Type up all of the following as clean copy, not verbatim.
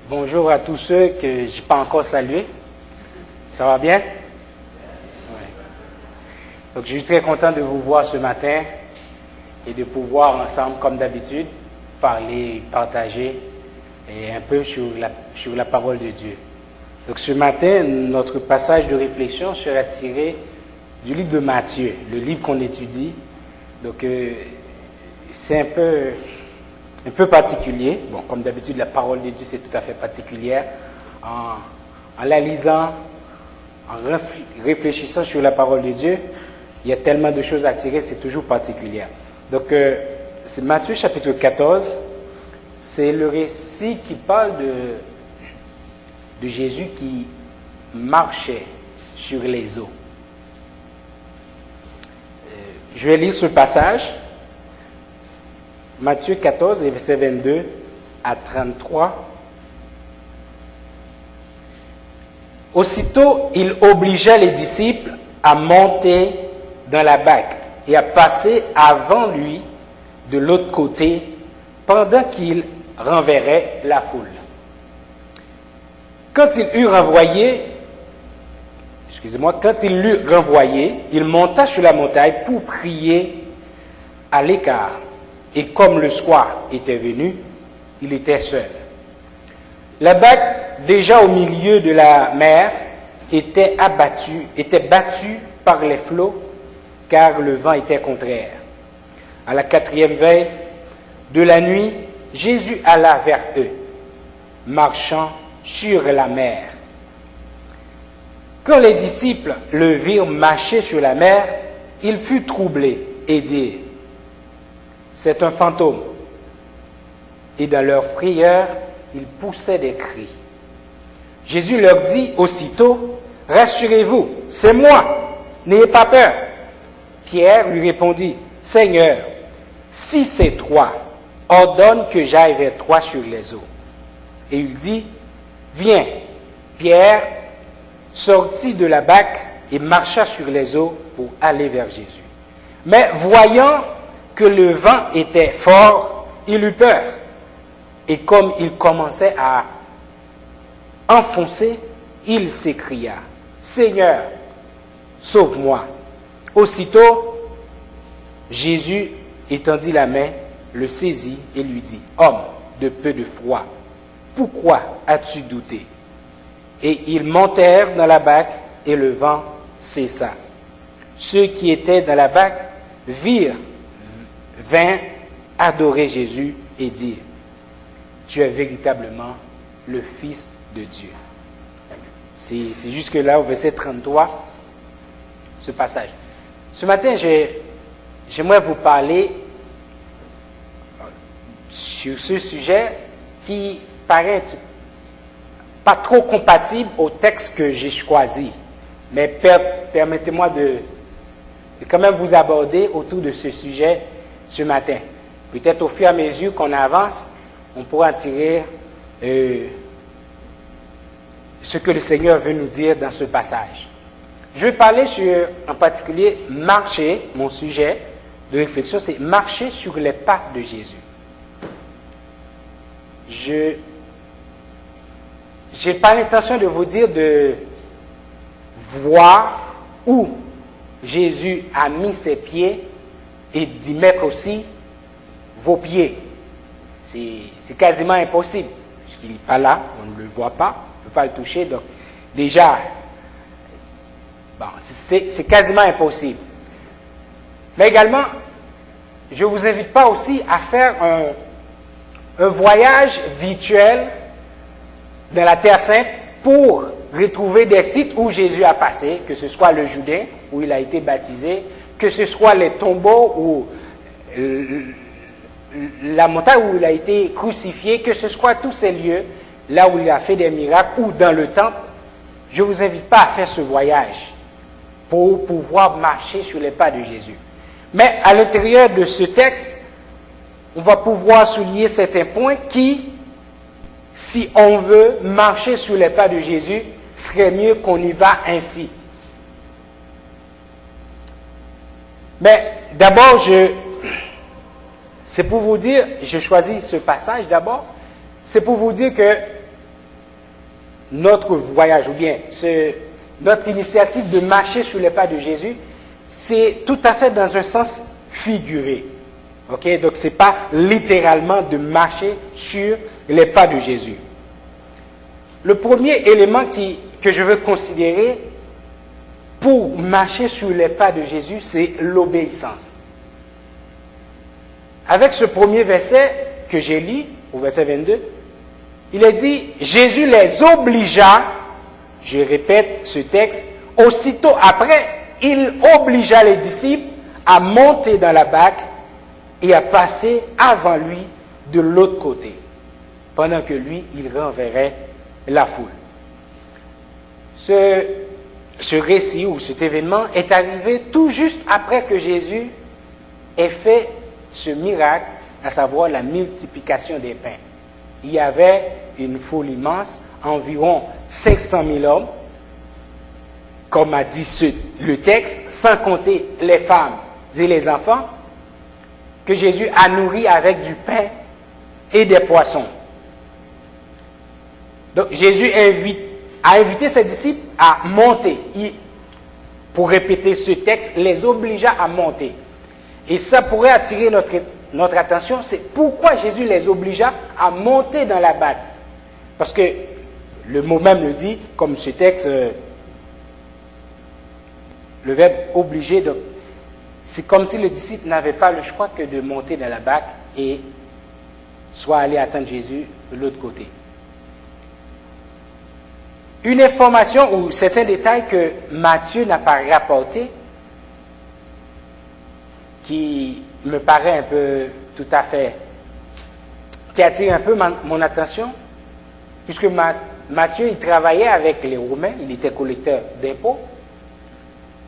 Bonjour à tous ceux que je n'ai pas encore salués. Ça va bien? Ouais. Donc, je suis très content de vous voir ce matin et de pouvoir ensemble, comme d'habitude, parler, partager et un peu sur la parole de Dieu. Donc, ce matin, notre passage de réflexion sera tiré du livre de Matthieu, le livre qu'on étudie. Donc, c'est un peu particulier. Bon, comme d'habitude, la parole de Dieu, c'est tout à fait particulière. En la lisant, en réfléchissant sur la parole de Dieu, il y a tellement de choses à tirer, c'est toujours particulier. Donc, c'est Matthieu chapitre 14. C'est le récit qui parle de Jésus qui marchait sur les eaux. Je vais lire ce passage. Matthieu 14, versets 22 à 33. Aussitôt, il obligea les disciples à monter dans la barque et à passer avant lui de l'autre côté pendant qu'il renverrait la foule. Quand il l'eut renvoyé, il monta sur la montagne pour prier à l'écart. Et comme le soir était venu, il était seul. La barque, déjà au milieu de la mer, était battue par les flots, car le vent était contraire. À la 4e veille de la nuit, Jésus alla vers eux, marchant sur la mer. Quand les disciples le virent marcher sur la mer, il fut troublé et dit: c'est un fantôme. Et dans leur frayeur, ils poussaient des cris. Jésus leur dit aussitôt: rassurez-vous, c'est moi, n'ayez pas peur. Pierre lui répondit: Seigneur, si c'est toi, ordonne que j'aille vers toi sur les eaux. Et il dit: viens. Pierre sortit de la barque et marcha sur les eaux pour aller vers Jésus. Mais voyant que le vent était fort, il eut peur. Et comme il commençait à enfoncer, il s'écria: Seigneur, sauve-moi. Aussitôt, Jésus étendit la main, le saisit et lui dit: homme de peu de foi, pourquoi as-tu douté? Et ils montèrent dans la barque et le vent cessa. Ceux qui étaient dans la barque vinrent adorer Jésus et dire: tu es véritablement le Fils de Dieu. C'est jusque-là au verset 33, ce passage. Ce matin, j'aimerais vous parler sur ce sujet qui paraît pas trop compatible au texte que j'ai choisi. Mais permettez-moi de quand même vous aborder autour de ce sujet ce matin. Peut-être au fur et à mesure qu'on avance, on pourra en tirer ce que le Seigneur veut nous dire dans ce passage. Je vais parler en particulier, marcher, mon sujet de réflexion, c'est marcher sur les pas de Jésus. Je n'ai pas l'intention de vous dire de voir où Jésus a mis ses pieds et d'y mettre aussi vos pieds. C'est quasiment impossible, puisqu'il n'est pas là, on ne le voit pas, on ne peut pas le toucher, donc déjà, c'est quasiment impossible. Mais également, je ne vous invite pas aussi à faire un voyage virtuel dans la Terre Sainte pour retrouver des sites où Jésus a passé, que ce soit le Jourdain, où il a été baptisé, que ce soit les tombeaux ou la montagne où il a été crucifié, que ce soit tous ces lieux, là où il a fait des miracles, ou dans le temple. Je ne vous invite pas à faire ce voyage pour pouvoir marcher sur les pas de Jésus. Mais à l'intérieur de ce texte, on va pouvoir souligner certains points qui, si on veut marcher sur les pas de Jésus, serait mieux qu'on y va ainsi. Mais d'abord, c'est pour vous dire, je choisis ce passage d'abord, c'est pour vous dire que notre voyage, ou bien notre initiative de marcher sur les pas de Jésus, c'est tout à fait dans un sens figuré. Okay? Donc, ce n'est pas littéralement de marcher sur les pas de Jésus. Le premier élément que je veux considérer pour marcher sur les pas de Jésus, c'est l'obéissance. Avec ce premier verset que j'ai lu, au verset 22, il est dit, Jésus les obligea, je répète ce texte, aussitôt après, il obligea les disciples à monter dans la barque et à passer avant lui de l'autre côté, pendant que lui, il renverrait la foule. Ce récit ou cet événement est arrivé tout juste après que Jésus ait fait ce miracle, à savoir la multiplication des pains. Il y avait une foule immense, environ 500 000 hommes, comme a dit le texte, sans compter les femmes et les enfants, que Jésus a nourri avec du pain et des poissons. Donc Jésus a invité ses disciples à monter. Pour répéter ce texte, les obligea à monter. Et ça pourrait attirer notre attention, c'est pourquoi Jésus les obligea à monter dans la barque. Parce que le mot même le dit, comme ce texte, le verbe obliger, donc c'est comme si le disciple n'avait pas le choix que de monter dans la barque et soit aller attendre Jésus de l'autre côté. Une information ou certains détails que Matthieu n'a pas rapporté, qui me paraît un peu tout à fait, qui attire un peu mon attention, puisque Matthieu, il travaillait avec les Romains, il était collecteur d'impôts.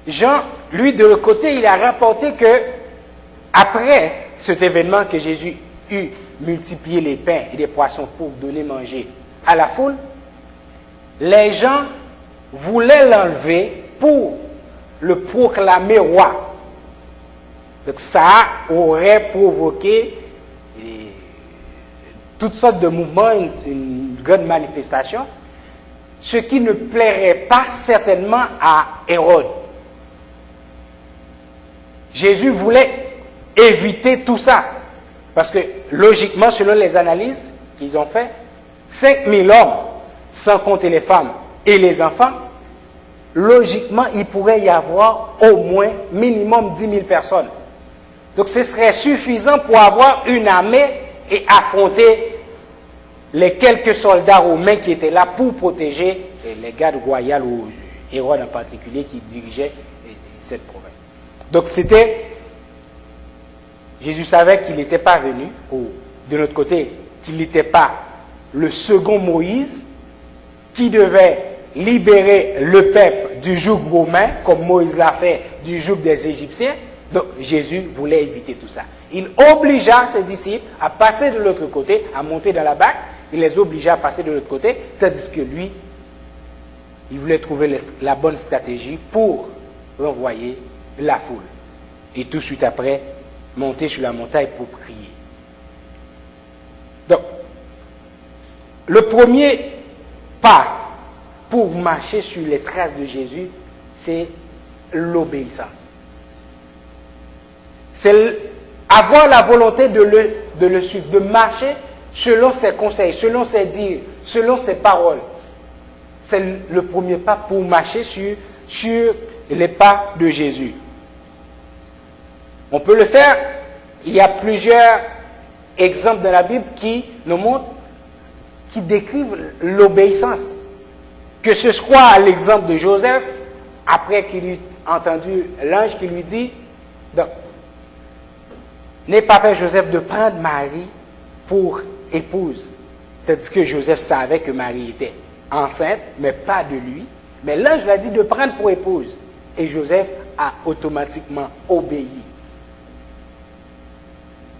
Jean, lui, de l'autre côté, il a rapporté que, après cet événement que Jésus eut multiplié les pains et les poissons pour donner manger à la foule, les gens voulaient l'enlever pour le proclamer roi. Donc ça aurait provoqué toutes sortes de mouvements, une grande manifestation, ce qui ne plairait pas certainement à Hérode. Jésus voulait éviter tout ça, parce que logiquement, selon les analyses qu'ils ont faites, 5000 hommes, sans compter les femmes et les enfants, logiquement, il pourrait y avoir au moins minimum 10 000 personnes. Donc ce serait suffisant pour avoir une armée et affronter les quelques soldats romains qui étaient là pour protéger les gardes royales ou Hérode en particulier qui dirigeait cette province. Donc Jésus savait qu'il n'était pas venu, ou de l'autre côté, qu'il n'était pas le second Moïse qui devait libérer le peuple du joug romain, comme Moïse l'a fait du joug des Égyptiens. Donc Jésus voulait éviter tout ça. Il obligea ses disciples à passer de l'autre côté, à monter dans la barque. Il les obligea à passer de l'autre côté, tandis que lui, il voulait trouver la bonne stratégie pour renvoyer la foule. Et tout de suite après, monter sur la montagne pour prier. Donc, le premier pas pour marcher sur les traces de Jésus, c'est l'obéissance. C'est avoir la volonté de le suivre, de marcher selon ses conseils, selon ses dires, selon ses paroles. C'est le premier pas pour marcher sur les pas de Jésus. On peut le faire. Il y a plusieurs exemples dans la Bible qui nous montrent, qui décrivent l'obéissance. Que ce soit l'exemple de Joseph, après qu'il eut entendu l'ange qui lui dit, donc, n'aie pas peur, Joseph, de prendre Marie pour épouse. Tandis que Joseph savait que Marie était enceinte, mais pas de lui. Mais l'ange l'a dit de prendre pour épouse. Et Joseph a automatiquement obéi.